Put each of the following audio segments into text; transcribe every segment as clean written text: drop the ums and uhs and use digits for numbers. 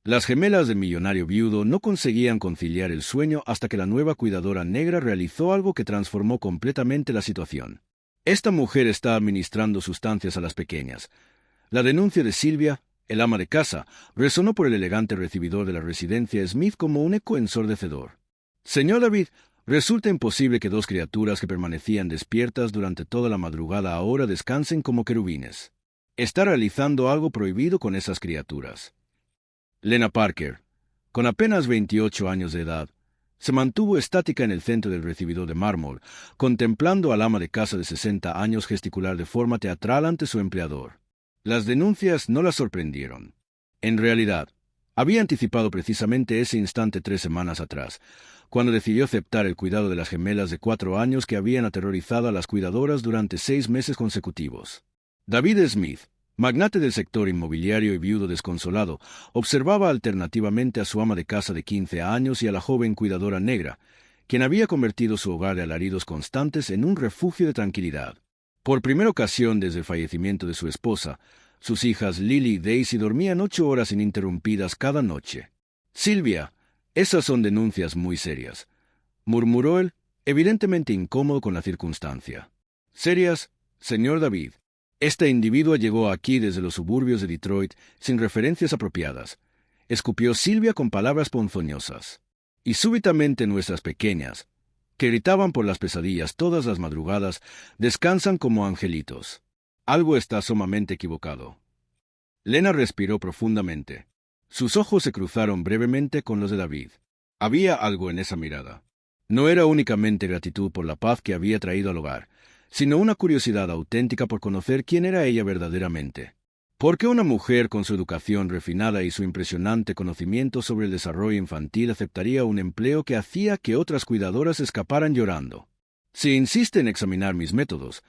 Las gemelas del millonario viudo no conseguían conciliar el sueño hasta que la nueva cuidadora negra realizó algo que transformó completamente la situación. Esta mujer está administrando sustancias a las pequeñas. La denuncia de Sylvia, el ama de casa, resonó por el elegante recibidor de la residencia Smith como un eco ensordecedor. Señor David, resulta imposible que dos criaturas que permanecían despiertas durante toda la madrugada ahora descansen como querubines. Está realizando algo prohibido con esas criaturas. Lena Parker, con apenas 28 años de edad, se mantuvo estática en el centro del recibidor de mármol, contemplando al ama de casa de 60 años gesticular de forma teatral ante su empleador. Las denuncias no la sorprendieron. En realidad, había anticipado precisamente ese instante 3 semanas atrás, cuando decidió aceptar el cuidado de las gemelas de 4 años que habían aterrorizado a las cuidadoras durante 6 meses consecutivos. David Smith, magnate del sector inmobiliario y viudo desconsolado, observaba alternativamente a su ama de casa de 15 años y a la joven cuidadora negra, quien había convertido su hogar de alaridos constantes en un refugio de tranquilidad. Por primera ocasión desde el fallecimiento de su esposa, sus hijas Lily y Daisy dormían 8 horas ininterrumpidas cada noche. «Sylvia, esas son denuncias muy serias», murmuró él, evidentemente incómodo con la circunstancia. «Serias, señor David. Esta individua llegó aquí desde los suburbios de Detroit sin referencias apropiadas», escupió Sylvia con palabras ponzoñosas. «Y súbitamente nuestras pequeñas, que gritaban por las pesadillas todas las madrugadas, descansan como angelitos. Algo está sumamente equivocado». Lena respiró profundamente. Sus ojos se cruzaron brevemente con los de David. Había algo en esa mirada. No era únicamente gratitud por la paz que había traído al hogar, sino una curiosidad auténtica por conocer quién era ella verdaderamente. ¿Por qué una mujer con su educación refinada y su impresionante conocimiento sobre el desarrollo infantil aceptaría un empleo que hacía que otras cuidadoras escaparan llorando? «Si insiste en examinar mis métodos»,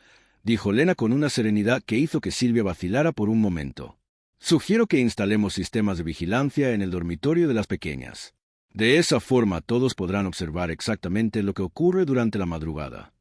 dijo Lena con una serenidad que hizo que Sylvia vacilara por un momento, «sugiero que instalemos sistemas de vigilancia en el dormitorio de las pequeñas. De esa forma todos podrán observar exactamente lo que ocurre durante la madrugada».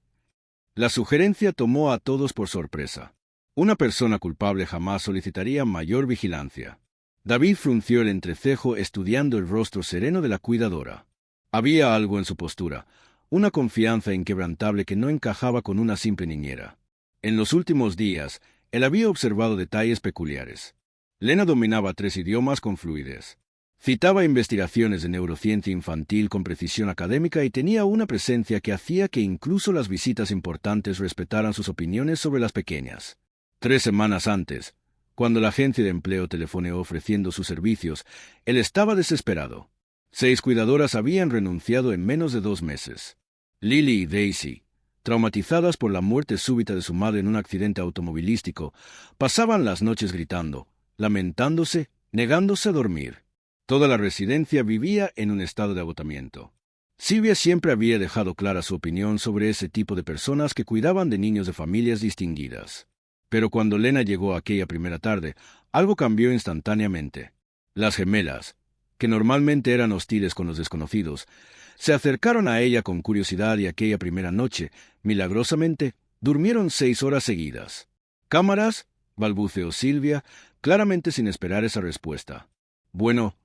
La sugerencia tomó a todos por sorpresa. Una persona culpable jamás solicitaría mayor vigilancia. David frunció el entrecejo estudiando el rostro sereno de la cuidadora. Había algo en su postura, una confianza inquebrantable que no encajaba con una simple niñera. En los últimos días, él había observado detalles peculiares. Lena dominaba 3 idiomas con fluidez. Citaba investigaciones de neurociencia infantil con precisión académica y tenía una presencia que hacía que incluso las visitas importantes respetaran sus opiniones sobre las pequeñas. 3 semanas antes, cuando la agencia de empleo telefoneó ofreciendo sus servicios, él estaba desesperado. 6 cuidadoras habían renunciado en menos de 2 meses. Lily y Daisy, traumatizadas por la muerte súbita de su madre en un accidente automovilístico, pasaban las noches gritando, lamentándose, negándose a dormir. Toda la residencia vivía en un estado de agotamiento. Sylvia siempre había dejado clara su opinión sobre ese tipo de personas que cuidaban de niños de familias distinguidas. Pero cuando Lena llegó aquella primera tarde, algo cambió instantáneamente. Las gemelas, que normalmente eran hostiles con los desconocidos, se acercaron a ella con curiosidad y aquella primera noche, milagrosamente, durmieron 6 horas seguidas. «¿Cámaras?», balbuceó Sylvia, claramente sin esperar esa respuesta. «Bueno,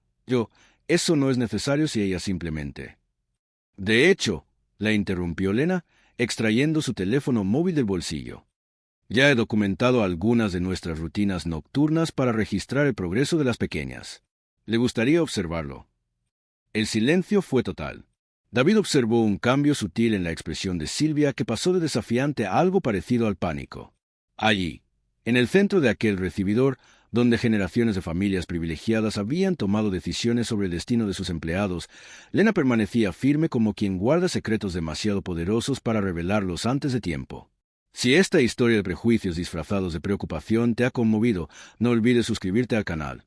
eso no es necesario si ella simplemente». «De hecho», la interrumpió Lena, extrayendo su teléfono móvil del bolsillo. «Ya he documentado algunas de nuestras rutinas nocturnas para registrar el progreso de las pequeñas. ¿Le gustaría observarlo?». El silencio fue total. David observó un cambio sutil en la expresión de Sylvia que pasó de desafiante a algo parecido al pánico. Allí, en el centro de aquel recibidor, donde generaciones de familias privilegiadas habían tomado decisiones sobre el destino de sus empleados, Lena permanecía firme como quien guarda secretos demasiado poderosos para revelarlos antes de tiempo. Si esta historia de prejuicios disfrazados de preocupación te ha conmovido, no olvides suscribirte al canal,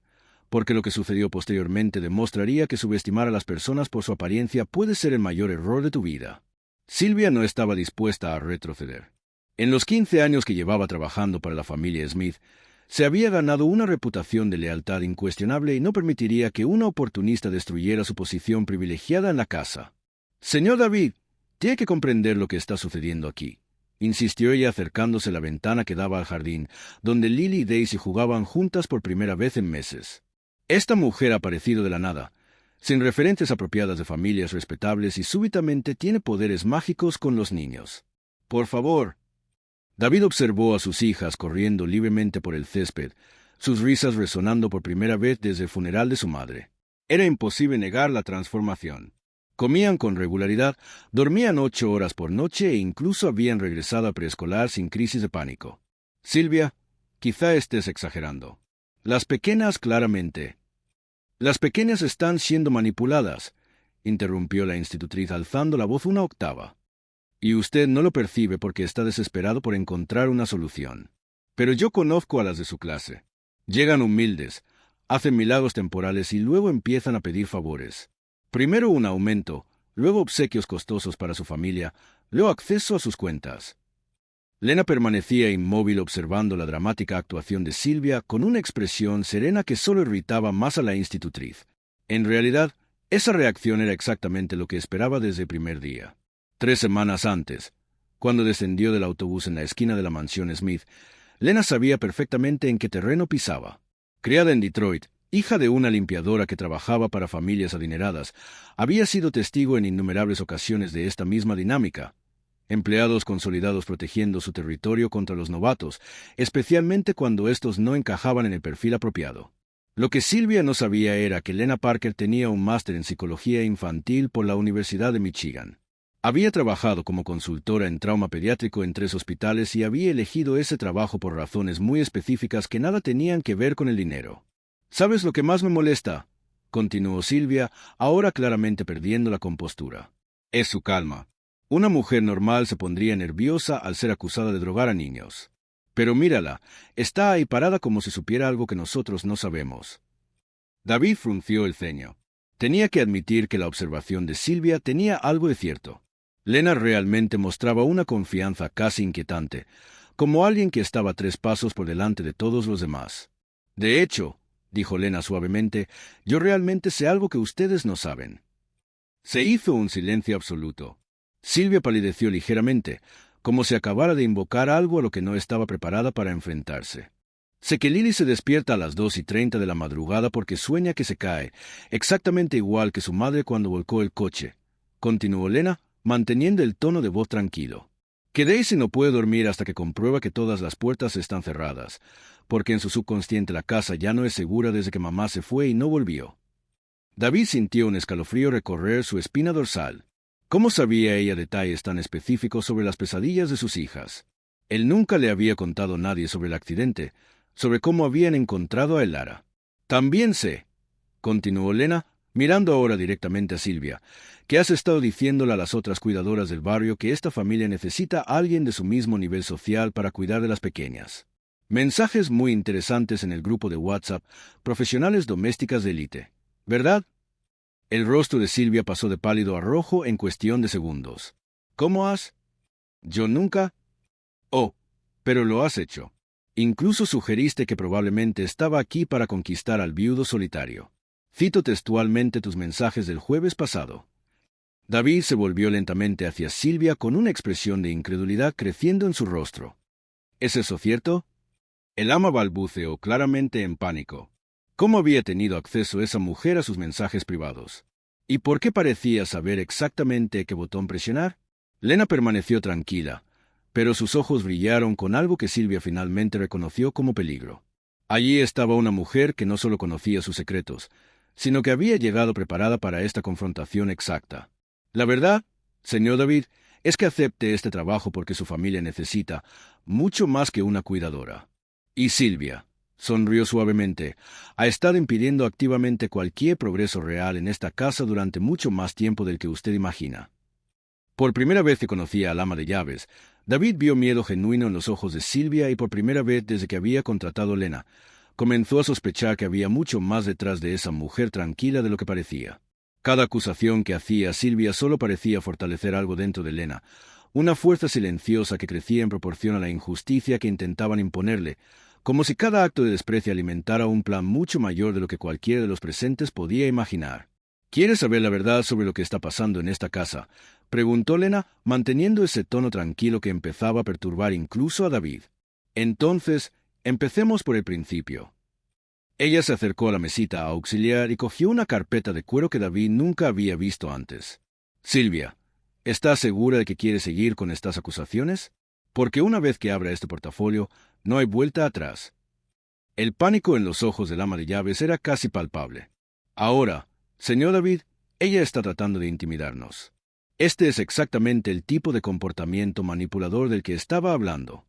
porque lo que sucedió posteriormente demostraría que subestimar a las personas por su apariencia puede ser el mayor error de tu vida. Sylvia no estaba dispuesta a retroceder. En los 15 años que llevaba trabajando para la familia Smith, se había ganado una reputación de lealtad incuestionable y no permitiría que una oportunista destruyera su posición privilegiada en la casa. «Señor David, tiene que comprender lo que está sucediendo aquí», insistió ella acercándose a la ventana que daba al jardín, donde Lily y Daisy jugaban juntas por primera vez en meses. Esta mujer ha aparecido de la nada, sin referencias apropiadas de familias respetables y súbitamente tiene poderes mágicos con los niños. Por favor. David observó a sus hijas corriendo libremente por el césped, sus risas resonando por primera vez desde el funeral de su madre. Era imposible negar la transformación. Comían con regularidad, dormían 8 horas por noche e incluso habían regresado a preescolar sin crisis de pánico. Silvia, quizá estés exagerando. Las pequeñas claramente. Las pequeñas están siendo manipuladas, interrumpió la institutriz alzando la voz una octava. Y usted no lo percibe porque está desesperado por encontrar una solución. Pero yo conozco a las de su clase. Llegan humildes, hacen milagros temporales y luego empiezan a pedir favores. Primero un aumento, luego obsequios costosos para su familia, luego acceso a sus cuentas. Lena permanecía inmóvil observando la dramática actuación de Silvia con una expresión serena que solo irritaba más a la institutriz. En realidad, esa reacción era exactamente lo que esperaba desde el primer día. 3 semanas antes, cuando descendió del autobús en la esquina de la mansión Smith, Lena sabía perfectamente en qué terreno pisaba. Criada en Detroit, hija de una limpiadora que trabajaba para familias adineradas, había sido testigo en innumerables ocasiones de esta misma dinámica. Empleados consolidados protegiendo su territorio contra los novatos, especialmente cuando estos no encajaban en el perfil apropiado. Lo que Silvia no sabía era que Lena Parker tenía un máster en psicología infantil por la Universidad de Michigan. Había trabajado como consultora en trauma pediátrico en 3 hospitales y había elegido ese trabajo por razones muy específicas que nada tenían que ver con el dinero. ¿Sabes lo que más me molesta?, continuó Silvia, ahora claramente perdiendo la compostura. Es su calma. Una mujer normal se pondría nerviosa al ser acusada de drogar a niños. Pero mírala, está ahí parada como si supiera algo que nosotros no sabemos. David frunció el ceño. Tenía que admitir que la observación de Silvia tenía algo de cierto. Lena realmente mostraba una confianza casi inquietante, como alguien que estaba 3 pasos por delante de todos los demás. De hecho, dijo Lena suavemente, yo realmente sé algo que ustedes no saben. Se hizo un silencio absoluto. Silvia palideció ligeramente, como si acabara de invocar algo a lo que no estaba preparada para enfrentarse. Sé que Lily se despierta a las 2:30 de la madrugada porque sueña que se cae, exactamente igual que su madre cuando volcó el coche, continuó Lena, manteniendo el tono de voz tranquilo. Que Daisy no puede dormir hasta que comprueba que todas las puertas están cerradas, porque en su subconsciente la casa ya no es segura desde que mamá se fue y no volvió. David sintió un escalofrío recorrer su espina dorsal. ¿Cómo sabía ella detalles tan específicos sobre las pesadillas de sus hijas? Él nunca le había contado a nadie sobre el accidente, sobre cómo habían encontrado a Elara. También sé, continuó Lena, mirando ahora directamente a Silvia, que has estado diciéndole a las otras cuidadoras del barrio que esta familia necesita a alguien de su mismo nivel social para cuidar de las pequeñas. Mensajes muy interesantes en el grupo de WhatsApp, profesionales domésticas de élite. ¿Verdad? El rostro de Silvia pasó de pálido a rojo en cuestión de segundos. ¿Cómo has? Yo nunca. Oh, pero lo has hecho. Incluso sugeriste que probablemente estaba aquí para conquistar al viudo solitario. Cito textualmente tus mensajes del jueves pasado. David se volvió lentamente hacia Silvia con una expresión de incredulidad creciendo en su rostro. ¿Es eso cierto? El ama balbuceó claramente en pánico. ¿Cómo había tenido acceso esa mujer a sus mensajes privados? ¿Y por qué parecía saber exactamente qué botón presionar? Lena permaneció tranquila, pero sus ojos brillaron con algo que Silvia finalmente reconoció como peligro. Allí estaba una mujer que no solo conocía sus secretos, sino que había llegado preparada para esta confrontación exacta. La verdad, señor David, es que acepte este trabajo porque su familia necesita mucho más que una cuidadora. Y Silvia, sonrió suavemente, ha estado impidiendo activamente cualquier progreso real en esta casa durante mucho más tiempo del que usted imagina. Por primera vez que conocía al ama de llaves, David vio miedo genuino en los ojos de Silvia y por primera vez desde que había contratado a Lena, comenzó a sospechar que había mucho más detrás de esa mujer tranquila de lo que parecía. Cada acusación que hacía Silvia solo parecía fortalecer algo dentro de Lena, una fuerza silenciosa que crecía en proporción a la injusticia que intentaban imponerle, como si cada acto de desprecio alimentara un plan mucho mayor de lo que cualquiera de los presentes podía imaginar. ¿Quieres saber la verdad sobre lo que está pasando en esta casa?, preguntó Lena, manteniendo ese tono tranquilo que empezaba a perturbar incluso a David. Entonces, empecemos por el principio. Ella se acercó a la mesita auxiliar y cogió una carpeta de cuero que David nunca había visto antes. Silvia, ¿estás segura de que quiere seguir con estas acusaciones? Porque una vez que abra este portafolio, no hay vuelta atrás. El pánico en los ojos del ama de llaves era casi palpable. Ahora, señor David, ella está tratando de intimidarnos. Este es exactamente el tipo de comportamiento manipulador del que estaba hablando.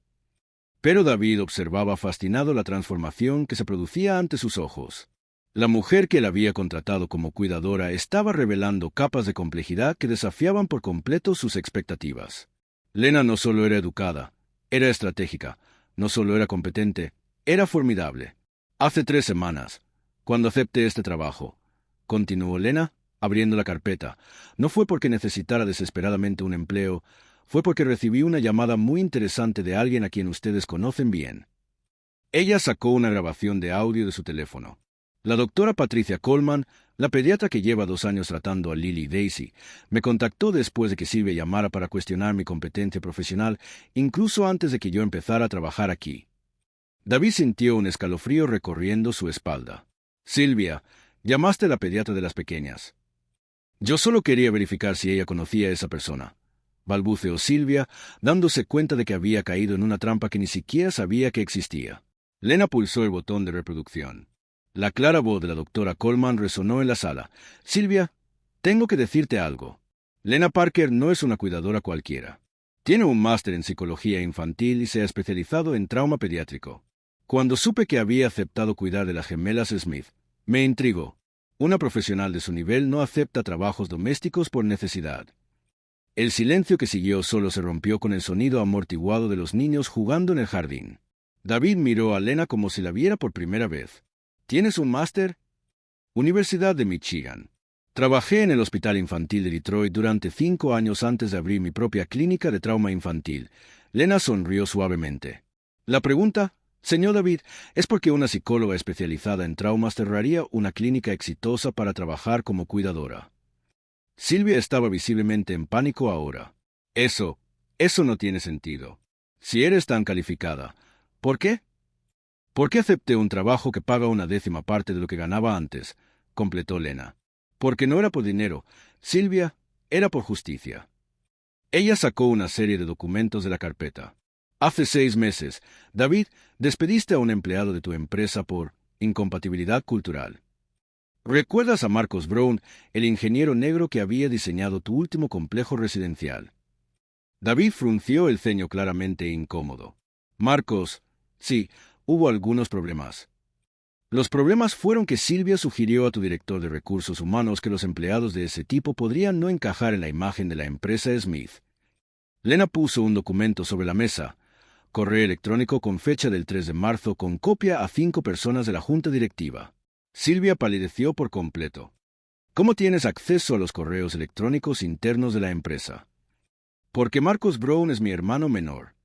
Pero David observaba fascinado la transformación que se producía ante sus ojos. La mujer que él había contratado como cuidadora estaba revelando capas de complejidad que desafiaban por completo sus expectativas. Lena no solo era educada, era estratégica, no solo era competente, era formidable. Hace 3 semanas, cuando acepté este trabajo, continuó Lena, abriendo la carpeta, no fue porque necesitara desesperadamente un empleo, fue porque recibí una llamada muy interesante de alguien a quien ustedes conocen bien. Ella sacó una grabación de audio de su teléfono. La doctora Patricia Coleman, la pediatra que lleva 2 años tratando a Lily Daisy, me contactó después de que Silvia llamara para cuestionar mi competencia profesional, incluso antes de que yo empezara a trabajar aquí. David sintió un escalofrío recorriendo su espalda. Silvia, llamaste a la pediatra de las pequeñas. Yo solo quería verificar si ella conocía a esa persona, balbuceó Silvia, dándose cuenta de que había caído en una trampa que ni siquiera sabía que existía. Lena pulsó el botón de reproducción. La clara voz de la doctora Coleman resonó en la sala. Silvia, tengo que decirte algo. Lena Parker no es una cuidadora cualquiera. Tiene un máster en psicología infantil y se ha especializado en trauma pediátrico. Cuando supe que había aceptado cuidar de las gemelas Smith, me intrigó. Una profesional de su nivel no acepta trabajos domésticos por necesidad. El silencio que siguió solo se rompió con el sonido amortiguado de los niños jugando en el jardín. David miró a Lena como si la viera por primera vez. ¿Tienes un máster? Universidad de Michigan. Trabajé en el Hospital Infantil de Detroit durante 5 años antes de abrir mi propia clínica de trauma infantil. Lena sonrió suavemente. La pregunta, señor David, es por qué una psicóloga especializada en traumas cerraría una clínica exitosa para trabajar como cuidadora. Silvia estaba visiblemente en pánico ahora. Eso no tiene sentido. Si eres tan calificada, ¿por qué? ¿Por qué acepté un trabajo que paga una 10ª parte de lo que ganaba antes? Completó Lena. Porque no era por dinero, Silvia, era por justicia. Ella sacó una serie de documentos de la carpeta. Hace 6 meses, David, despediste a un empleado de tu empresa por incompatibilidad cultural. ¿Recuerdas a Marcos Brown, el ingeniero negro que había diseñado tu último complejo residencial? David frunció el ceño claramente incómodo. Marcos, sí, hubo algunos problemas. Los problemas fueron que Silvia sugirió a tu director de recursos humanos que los empleados de ese tipo podrían no encajar en la imagen de la empresa Smith. Lena puso un documento sobre la mesa, correo electrónico con fecha del 3 de marzo con copia a 5 personas de la junta directiva. Silvia palideció por completo. ¿Cómo tienes acceso a los correos electrónicos internos de la empresa? Porque Marcos Brown es mi hermano menor.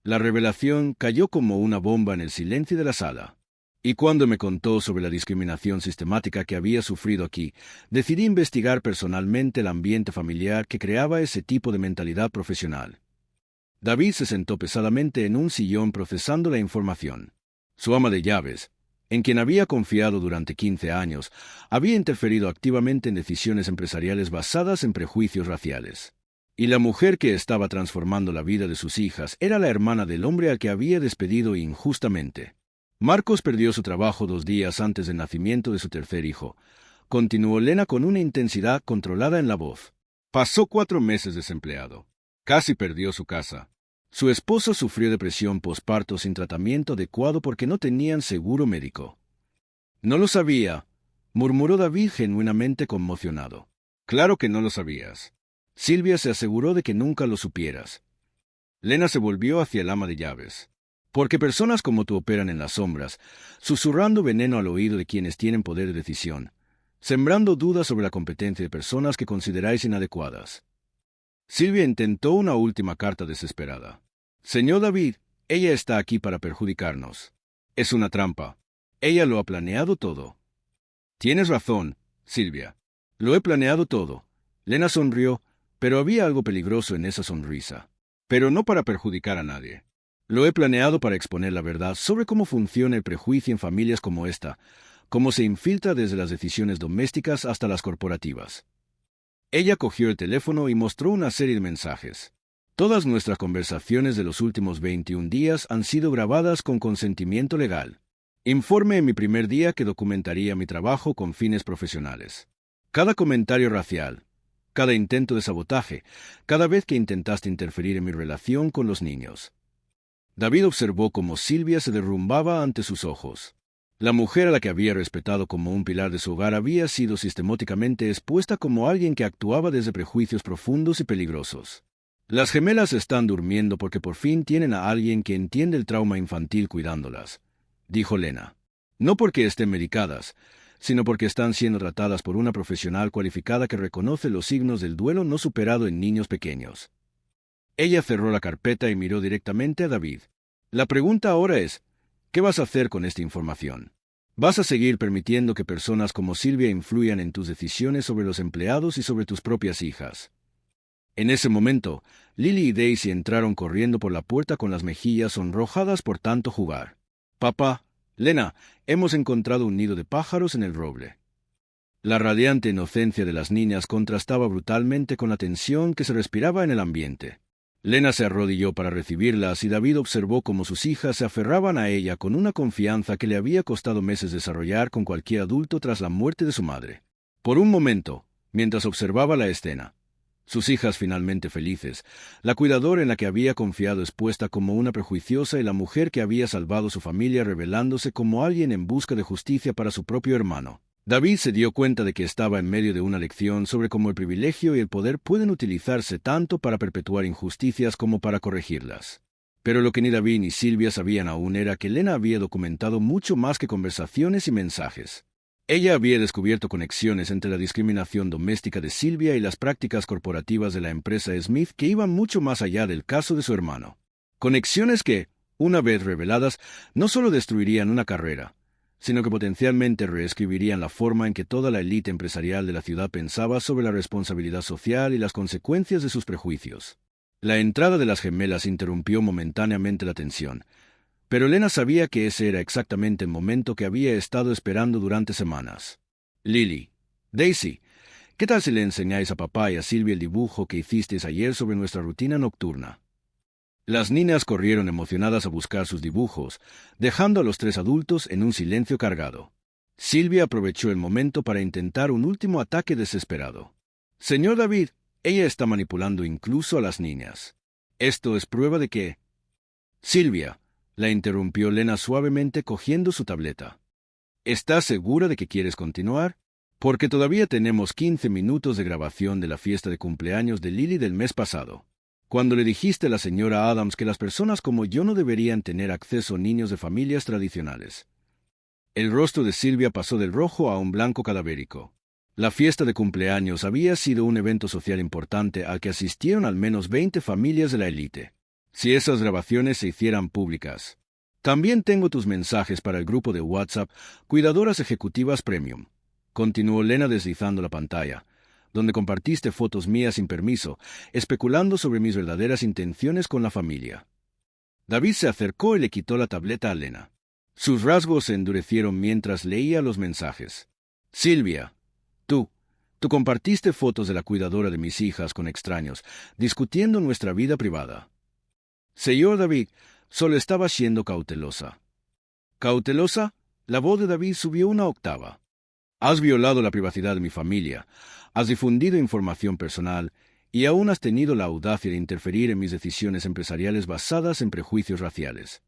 La revelación cayó como una bomba en el silencio de la sala. Y cuando me contó sobre la discriminación sistemática que había sufrido aquí, decidí investigar personalmente el ambiente familiar que creaba ese tipo de mentalidad profesional. David se sentó pesadamente en un sillón procesando la información. Su ama de llaves, en quien había confiado durante 15 años, había interferido activamente en decisiones empresariales basadas en prejuicios raciales. Y la mujer que estaba transformando la vida de sus hijas era la hermana del hombre al que había despedido injustamente. Marcos perdió su trabajo 2 días antes del nacimiento de su tercer hijo. Continuó Lena con una intensidad controlada en la voz. Pasó 4 meses desempleado. Casi perdió su casa. Su esposo sufrió depresión posparto sin tratamiento adecuado porque no tenían seguro médico. No lo sabía, murmuró David genuinamente conmocionado. Claro que no lo sabías. Silvia se aseguró de que nunca lo supieras. Lena se volvió hacia el ama de llaves. Porque personas como tú operan en las sombras, susurrando veneno al oído de quienes tienen poder de decisión, sembrando dudas sobre la competencia de personas que consideráis inadecuadas. Silvia intentó una última carta desesperada. Señor David, ella está aquí para perjudicarnos. Es una trampa. Ella lo ha planeado todo. Tienes razón, Silvia. Lo he planeado todo. Lena sonrió, pero había algo peligroso en esa sonrisa. Pero no para perjudicar a nadie. Lo he planeado para exponer la verdad sobre cómo funciona el prejuicio en familias como esta, cómo se infiltra desde las decisiones domésticas hasta las corporativas. Ella cogió el teléfono y mostró una serie de mensajes. Todas nuestras conversaciones de los últimos 21 días han sido grabadas con consentimiento legal. Informe en mi primer día que documentaría mi trabajo con fines profesionales. Cada comentario racial, cada intento de sabotaje, cada vez que intentaste interferir en mi relación con los niños. David observó cómo Silvia se derrumbaba ante sus ojos. La mujer a la que había respetado como un pilar de su hogar había sido sistemáticamente expuesta como alguien que actuaba desde prejuicios profundos y peligrosos. Las gemelas están durmiendo porque por fin tienen a alguien que entiende el trauma infantil cuidándolas, dijo Lena. No porque estén medicadas, sino porque están siendo tratadas por una profesional cualificada que reconoce los signos del duelo no superado en niños pequeños. Ella cerró la carpeta y miró directamente a David. La pregunta ahora es, ¿qué vas a hacer con esta información? ¿Vas a seguir permitiendo que personas como Silvia influyan en tus decisiones sobre los empleados y sobre tus propias hijas? En ese momento, Lily y Daisy entraron corriendo por la puerta con las mejillas sonrojadas por tanto jugar. Papá, Lena, hemos encontrado un nido de pájaros en el roble. La radiante inocencia de las niñas contrastaba brutalmente con la tensión que se respiraba en el ambiente. Lena se arrodilló para recibirlas y David observó cómo sus hijas se aferraban a ella con una confianza que le había costado meses desarrollar con cualquier adulto tras la muerte de su madre. Por un momento, mientras observaba la escena, sus hijas finalmente felices, la cuidadora en la que había confiado expuesta como una prejuiciosa y la mujer que había salvado su familia revelándose como alguien en busca de justicia para su propio hermano. David se dio cuenta de que estaba en medio de una lección sobre cómo el privilegio y el poder pueden utilizarse tanto para perpetuar injusticias como para corregirlas. Pero lo que ni David ni Silvia sabían aún era que Lena había documentado mucho más que conversaciones y mensajes. Ella había descubierto conexiones entre la discriminación doméstica de Silvia y las prácticas corporativas de la empresa Smith que iban mucho más allá del caso de su hermano. Conexiones que, una vez reveladas, no solo destruirían una carrera, sino que potencialmente reescribirían la forma en que toda la élite empresarial de la ciudad pensaba sobre la responsabilidad social y las consecuencias de sus prejuicios. La entrada de las gemelas interrumpió momentáneamente la tensión, pero Lena sabía que ese era exactamente el momento que había estado esperando durante semanas. Lily, Daisy, ¿qué tal si le enseñáis a papá y a Silvia el dibujo que hicisteis ayer sobre nuestra rutina nocturna? Las niñas corrieron emocionadas a buscar sus dibujos, dejando a los tres adultos en un silencio cargado. Silvia aprovechó el momento para intentar un último ataque desesperado. Señor David, ella está manipulando incluso a las niñas. Esto es prueba de que... Silvia, la interrumpió Lena suavemente cogiendo su tableta. ¿Estás segura de que quieres continuar? Porque todavía tenemos 15 minutos de grabación de la fiesta de cumpleaños de Lily del mes pasado. Cuando le dijiste a la señora Adams que las personas como yo no deberían tener acceso a niños de familias tradicionales. El rostro de Silvia pasó del rojo a un blanco cadavérico. La fiesta de cumpleaños había sido un evento social importante al que asistieron al menos 20 familias de la élite. Si esas grabaciones se hicieran públicas. También tengo tus mensajes para el grupo de WhatsApp Cuidadoras Ejecutivas Premium. Continuó Lena deslizando la pantalla, donde compartiste fotos mías sin permiso, especulando sobre mis verdaderas intenciones con la familia. David se acercó y le quitó la tableta a Lena. Sus rasgos se endurecieron mientras leía los mensajes. Silvia, tú compartiste fotos de la cuidadora de mis hijas con extraños, discutiendo nuestra vida privada. Señor David, solo estaba siendo cautelosa. ¿Cautelosa? La voz de David subió una octava. Has violado la privacidad de mi familia, has difundido información personal y aún has tenido la audacia de interferir en mis decisiones empresariales basadas en prejuicios raciales.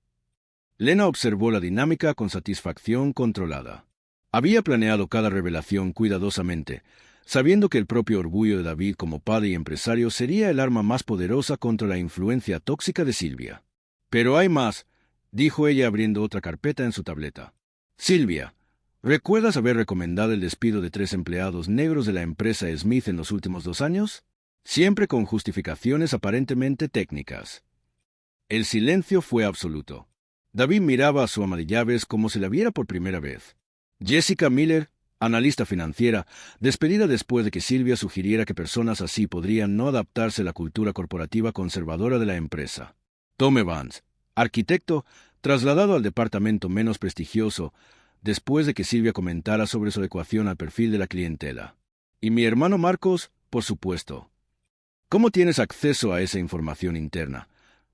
Lena observó la dinámica con satisfacción controlada. Había planeado cada revelación cuidadosamente, sabiendo que el propio orgullo de David como padre y empresario sería el arma más poderosa contra la influencia tóxica de Silvia. Pero hay más, dijo ella abriendo otra carpeta en su tableta. Silvia, ¿recuerdas haber recomendado el despido de 3 empleados negros de la empresa Smith en los últimos 2 años? Siempre con justificaciones aparentemente técnicas. El silencio fue absoluto. David miraba a su ama de llaves como si la viera por primera vez. Jessica Miller, analista financiera, despedida después de que Silvia sugiriera que personas así podrían no adaptarse a la cultura corporativa conservadora de la empresa. Tom Evans, arquitecto, trasladado al departamento menos prestigioso, después de que Silvia comentara sobre su adecuación al perfil de la clientela. Y mi hermano Marcos, por supuesto. ¿Cómo tienes acceso a esa información interna?,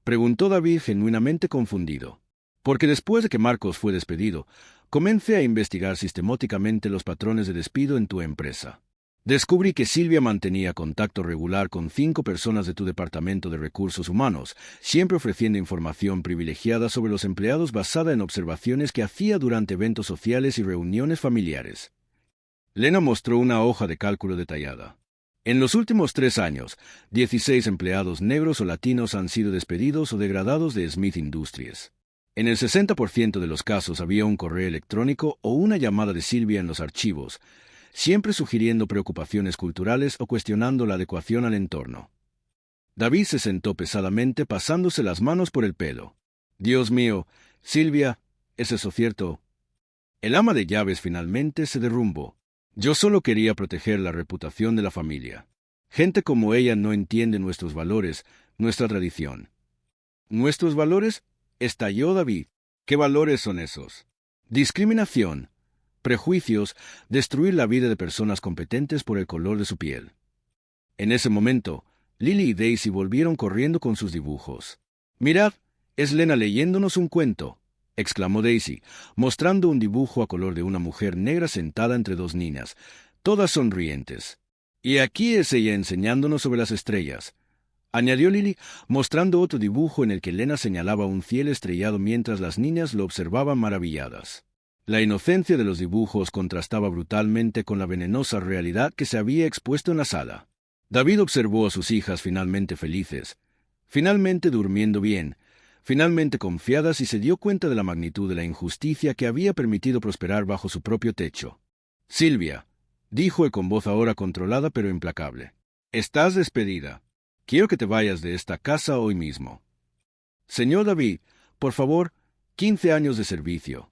preguntó David genuinamente confundido. Porque después de que Marcos fue despedido, comencé a investigar sistemáticamente los patrones de despido en tu empresa. Descubrí que Silvia mantenía contacto regular con 5 personas de tu departamento de recursos humanos, siempre ofreciendo información privilegiada sobre los empleados basada en observaciones que hacía durante eventos sociales y reuniones familiares. Lena mostró una hoja de cálculo detallada. En los últimos 3 años, 16 empleados negros o latinos han sido despedidos o degradados de Smith Industries. En el 60% de los casos había un correo electrónico o una llamada de Silvia en los archivos, siempre sugiriendo preocupaciones culturales o cuestionando la adecuación al entorno. David se sentó pesadamente pasándose las manos por el pelo. Dios mío, Silvia, ¿es eso cierto? El ama de llaves finalmente se derrumbó. Yo solo quería proteger la reputación de la familia. Gente como ella no entiende nuestros valores, nuestra tradición. ¿Nuestros valores? Estalló David. ¿Qué valores son esos? Discriminación, prejuicios, destruir la vida de personas competentes por el color de su piel. En ese momento, Lily y Daisy volvieron corriendo con sus dibujos. «Mirad, es Lena leyéndonos un cuento», exclamó Daisy, mostrando un dibujo a color de una mujer negra sentada entre 2 niñas, todas sonrientes. «Y aquí es ella enseñándonos sobre las estrellas», añadió Lily, mostrando otro dibujo en el que Lena señalaba un cielo estrellado mientras las niñas lo observaban maravilladas. La inocencia de los dibujos contrastaba brutalmente con la venenosa realidad que se había expuesto en la sala. David observó a sus hijas finalmente felices, finalmente durmiendo bien, finalmente confiadas, y se dio cuenta de la magnitud de la injusticia que había permitido prosperar bajo su propio techo. «Silvia», dijo él con voz ahora controlada pero implacable, «estás despedida. Quiero que te vayas de esta casa hoy mismo». «Señor David, por favor, 15 años de servicio.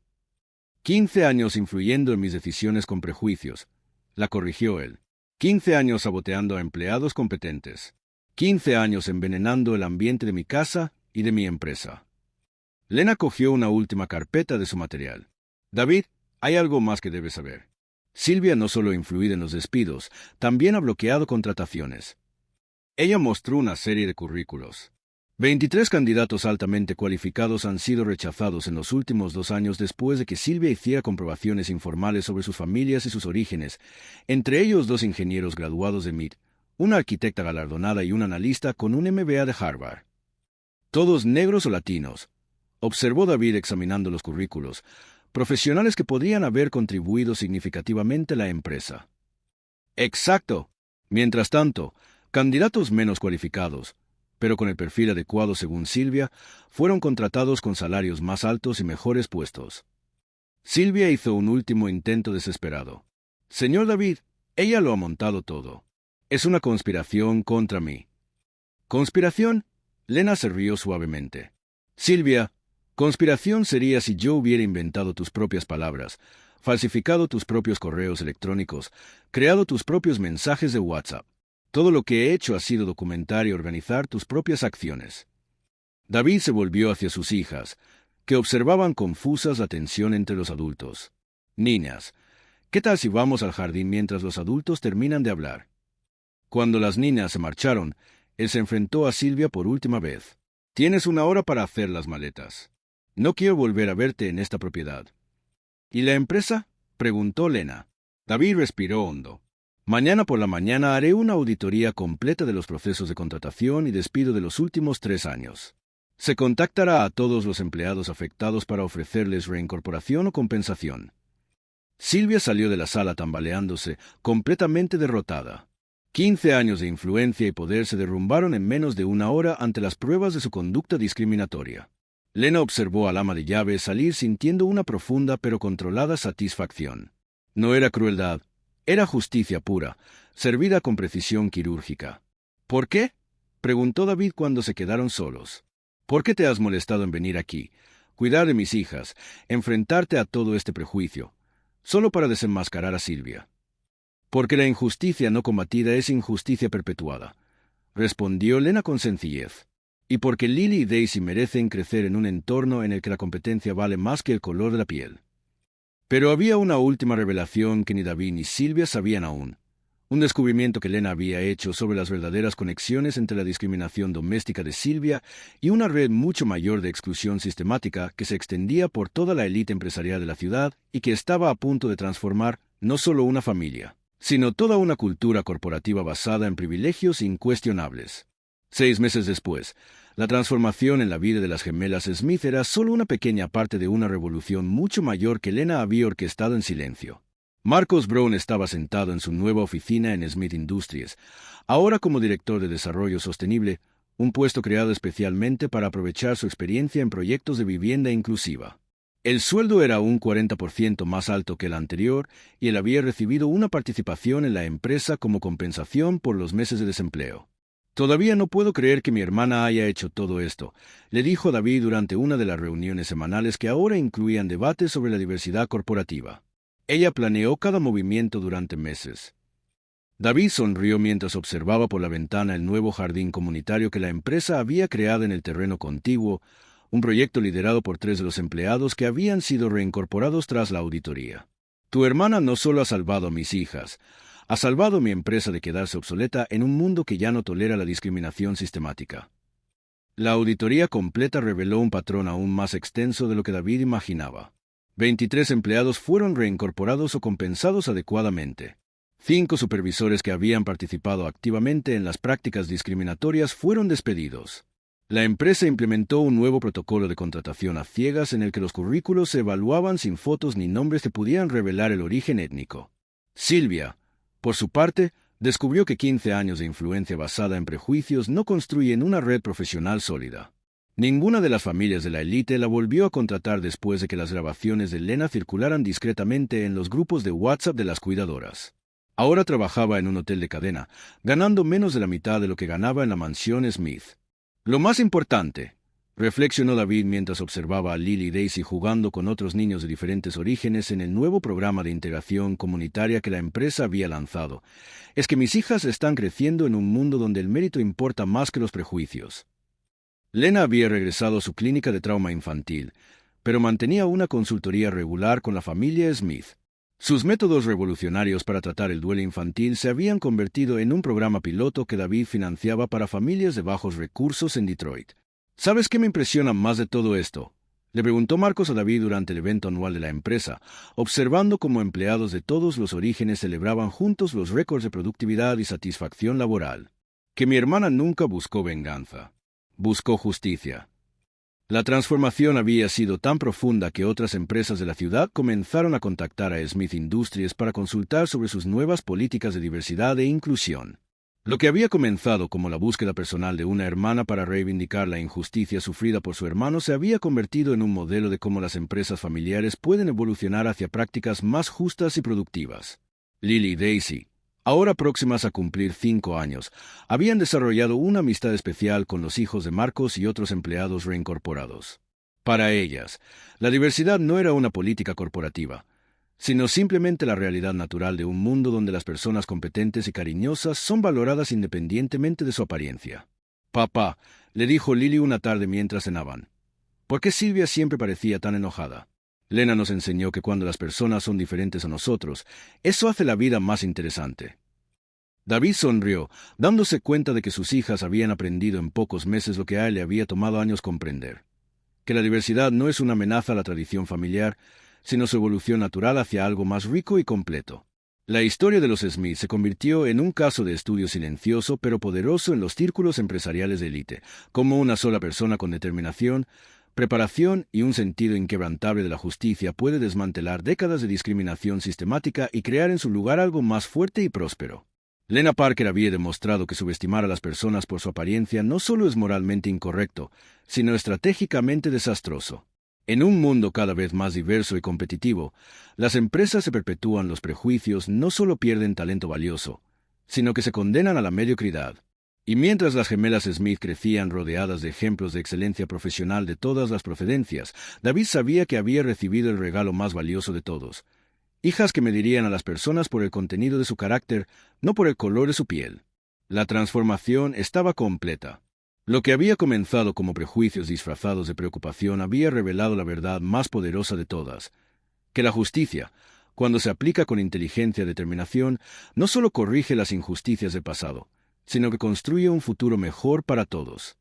15 años influyendo en mis decisiones con prejuicios», la corrigió él. 15 años saboteando a empleados competentes. 15 años envenenando el ambiente de mi casa y de mi empresa. Lena cogió una última carpeta de su material. «David, hay algo más que debes saber. Silvia no solo ha influido en los despidos, también ha bloqueado contrataciones». Ella mostró una serie de currículos. 23 candidatos altamente cualificados han sido rechazados en los últimos 2 años después de que Silvia hiciera comprobaciones informales sobre sus familias y sus orígenes, entre ellos 2 ingenieros graduados de MIT, una arquitecta galardonada y un analista con un MBA de Harvard. «Todos negros o latinos», observó David examinando los currículos, «profesionales que podrían haber contribuido significativamente a la empresa». «Exacto. Mientras tanto, candidatos menos cualificados, pero con el perfil adecuado según Silvia, fueron contratados con salarios más altos y mejores puestos». Silvia hizo un último intento desesperado. «Señor David, ella lo ha montado todo. Es una conspiración contra mí». «¿Conspiración?», Lena se rió suavemente. «Silvia, conspiración sería si yo hubiera inventado tus propias palabras, falsificado tus propios correos electrónicos, creado tus propios mensajes de WhatsApp. Todo lo que he hecho ha sido documentar y organizar tus propias acciones». David se volvió hacia sus hijas, que observaban confusas la tensión entre los adultos. «Niñas, ¿qué tal si vamos al jardín mientras los adultos terminan de hablar?» Cuando las niñas se marcharon, él se enfrentó a Silvia por última vez. «Tienes 1 hora para hacer las maletas. No quiero volver a verte en esta propiedad». «¿Y la empresa?», preguntó Lena. David respiró hondo. «Mañana por la mañana haré una auditoría completa de los procesos de contratación y despido de los últimos 3 años. Se contactará a todos los empleados afectados para ofrecerles reincorporación o compensación». Silvia salió de la sala tambaleándose, completamente derrotada. 15 años de influencia y poder se derrumbaron en menos de 1 hora ante las pruebas de su conducta discriminatoria. Lena observó al ama de llaves salir sintiendo una profunda pero controlada satisfacción. No era crueldad, era justicia pura, servida con precisión quirúrgica. «¿Por qué?», preguntó David cuando se quedaron solos. «¿Por qué te has molestado en venir aquí, cuidar de mis hijas, enfrentarte a todo este prejuicio, solo para desenmascarar a Silvia?» «Porque la injusticia no combatida es injusticia perpetuada», respondió Lena con sencillez. y porque Lily y Daisy merecen crecer en un entorno en el que la competencia vale más que el color de la piel. Pero había una última revelación que ni David ni Silvia sabían aún. Un descubrimiento que Lena había hecho sobre las verdaderas conexiones entre la discriminación doméstica de Silvia y una red mucho mayor de exclusión sistemática que se extendía por toda la élite empresarial de la ciudad y que estaba a punto de transformar no solo una familia, sino toda una cultura corporativa basada en privilegios incuestionables. 6 meses después, la transformación en la vida de las gemelas Smith era solo una pequeña parte de una revolución mucho mayor que Lena había orquestado en silencio. Marcos Brown estaba sentado en su nueva oficina en Smith Industries, ahora como director de desarrollo sostenible, un puesto creado especialmente para aprovechar su experiencia en proyectos de vivienda inclusiva. El sueldo era un 40% más alto que el anterior y él había recibido una participación en la empresa como compensación por los meses de desempleo. «Todavía no puedo creer que mi hermana haya hecho todo esto», le dijo David durante una de las reuniones semanales que ahora incluían debates sobre la diversidad corporativa. Ella planeó cada movimiento durante meses. David sonrió mientras observaba por la ventana el nuevo jardín comunitario que la empresa había creado en el terreno contiguo, un proyecto liderado por 3 de los empleados que habían sido reincorporados tras la auditoría. «Tu hermana no solo ha salvado a mis hijas, ha salvado mi empresa de quedarse obsoleta en un mundo que ya no tolera la discriminación sistemática». La auditoría completa reveló un patrón aún más extenso de lo que David imaginaba. 23 empleados fueron reincorporados o compensados adecuadamente. 5 supervisores que habían participado activamente en las prácticas discriminatorias fueron despedidos. La empresa implementó un nuevo protocolo de contratación a ciegas en el que los currículos se evaluaban sin fotos ni nombres que pudieran revelar el origen étnico. Silvia, por su parte, descubrió que 15 años de influencia basada en prejuicios no construyen una red profesional sólida. Ninguna de las familias de la élite la volvió a contratar después de que las grabaciones de Lena circularan discretamente en los grupos de WhatsApp de las cuidadoras. Ahora trabajaba en un hotel de cadena, ganando menos de la mitad de lo que ganaba en la mansión Smith. Lo más importante, reflexionó David mientras observaba a Lily y Daisy jugando con otros niños de diferentes orígenes en el nuevo programa de integración comunitaria que la empresa había lanzado, es que mis hijas están creciendo en un mundo donde el mérito importa más que los prejuicios. Lena había regresado a su clínica de trauma infantil, pero mantenía una consultoría regular con la familia Smith. Sus métodos revolucionarios para tratar el duelo infantil se habían convertido en un programa piloto que David financiaba para familias de bajos recursos en Detroit. «¿Sabes qué me impresiona más de todo esto?», le preguntó Marcos a David durante el evento anual de la empresa, observando cómo empleados de todos los orígenes celebraban juntos los récords de productividad y satisfacción laboral. «Que mi hermana nunca buscó venganza. Buscó justicia». La transformación había sido tan profunda que otras empresas de la ciudad comenzaron a contactar a Smith Industries para consultar sobre sus nuevas políticas de diversidad e inclusión. Lo que había comenzado como la búsqueda personal de una hermana para reivindicar la injusticia sufrida por su hermano se había convertido en un modelo de cómo las empresas familiares pueden evolucionar hacia prácticas más justas y productivas. Lily y Daisy, ahora próximas a cumplir 5 años, habían desarrollado una amistad especial con los hijos de Marcos y otros empleados reincorporados. Para ellas, la diversidad no era una política corporativa, sino simplemente la realidad natural de un mundo donde las personas competentes y cariñosas son valoradas independientemente de su apariencia. «Papá», le dijo Lily una tarde mientras cenaban, «¿por qué Silvia siempre parecía tan enojada? Lena nos enseñó que cuando las personas son diferentes a nosotros, eso hace la vida más interesante». David sonrió, dándose cuenta de que sus hijas habían aprendido en pocos meses lo que a él le había tomado años comprender: que la diversidad no es una amenaza a la tradición familiar, sino su evolución natural hacia algo más rico y completo. La historia de los Smith se convirtió en un caso de estudio silencioso pero poderoso en los círculos empresariales de élite, como una sola persona con determinación, preparación y un sentido inquebrantable de la justicia puede desmantelar décadas de discriminación sistemática y crear en su lugar algo más fuerte y próspero. Lena Parker había demostrado que subestimar a las personas por su apariencia no solo es moralmente incorrecto, sino estratégicamente desastroso. En un mundo cada vez más diverso y competitivo, las empresas se perpetúan los prejuicios, no solo pierden talento valioso, sino que se condenan a la mediocridad. Y mientras las gemelas Smith crecían rodeadas de ejemplos de excelencia profesional de todas las procedencias, David sabía que había recibido el regalo más valioso de todos: hijas que medirían a las personas por el contenido de su carácter, no por el color de su piel. La transformación estaba completa. Lo que había comenzado como prejuicios disfrazados de preocupación había revelado la verdad más poderosa de todas, que la justicia, cuando se aplica con inteligencia y determinación, no solo corrige las injusticias del pasado, sino que construye un futuro mejor para todos.